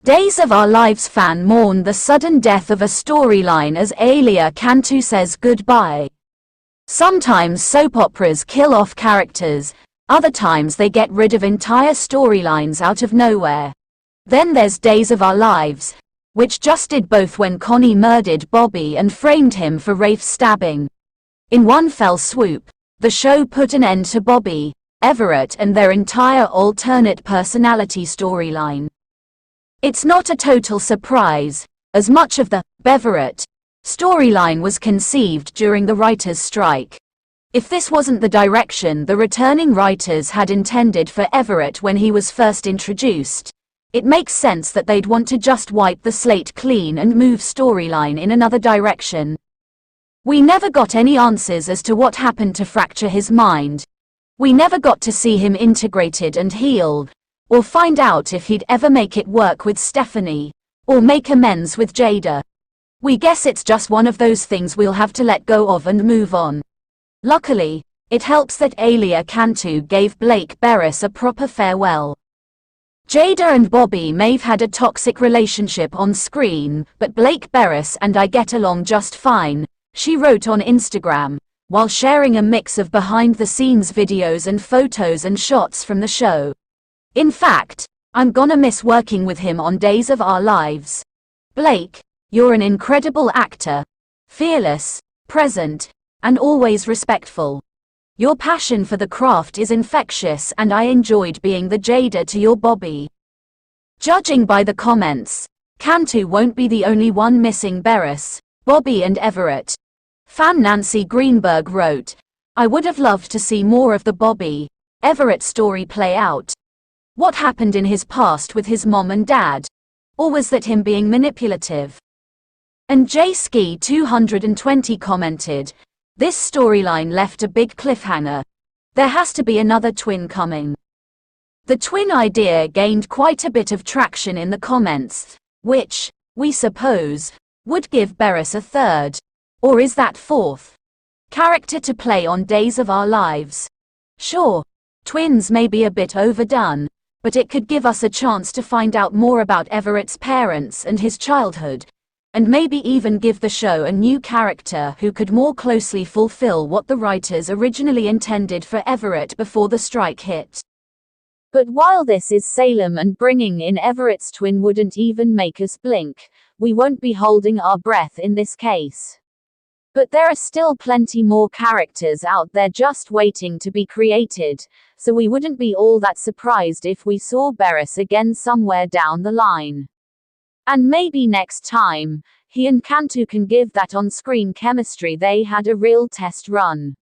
Days of Our Lives fan mourn the sudden death of a storyline as Elia Cantu says goodbye. Sometimes soap operas kill off characters, other times they get rid of entire storylines out of nowhere. Then there's Days of Our Lives, which just did both when Connie murdered Bobby and framed him for Rafe's stabbing. In one fell swoop, the show put an end to Bobby, Everett and their entire alternate personality storyline. It's not a total surprise, as much of the Beverett storyline was conceived during the writers' strike. If this wasn't the direction the returning writers had intended for Everett when he was first introduced, it makes sense that they'd want to just wipe the slate clean and move storyline in another direction. We never got any answers as to what happened to fracture his mind. We never got to see him integrated and healed, or find out if he'd ever make it work with Stephanie, or make amends with Jada. We guess it's just one of those things we'll have to let go of and move on. Luckily, it helps that Elia Cantu gave Blake Berris a proper farewell. Jada and Bobby may've had a toxic relationship on screen, but Blake Berris and I get along just fine, she wrote on Instagram, while sharing a mix of behind-the-scenes videos and photos and shots from the show. In fact, I'm gonna miss working with him on Days of Our Lives. Blake, you're an incredible actor. Fearless, present, and always respectful. Your passion for the craft is infectious and I enjoyed being the Jada to your Bobby. Judging by the comments, Cantu won't be the only one missing Berris, Bobby and Everett. Fan Nancy Greenberg wrote, "I would have loved to see more of the Bobby, Everett story play out. What happened in his past with his mom and dad? Or was that him being manipulative?" And JSki 220 commented, "This storyline left a big cliffhanger. There has to be another twin coming." The twin idea gained quite a bit of traction in the comments, which, we suppose, would give Berris a third, or is that fourth, character to play on Days of Our Lives. Sure, twins may be a bit overdone, but it could give us a chance to find out more about Everett's parents and his childhood, and maybe even give the show a new character who could more closely fulfill what the writers originally intended for Everett before the strike hit. But while this is Salem and bringing in Everett's twin wouldn't even make us blink, we won't be holding our breath in this case. But there are still plenty more characters out there just waiting to be created, so we wouldn't be all that surprised if we saw Berris again somewhere down the line. And maybe next time, he and Cantu can give that on-screen chemistry they had a real test run.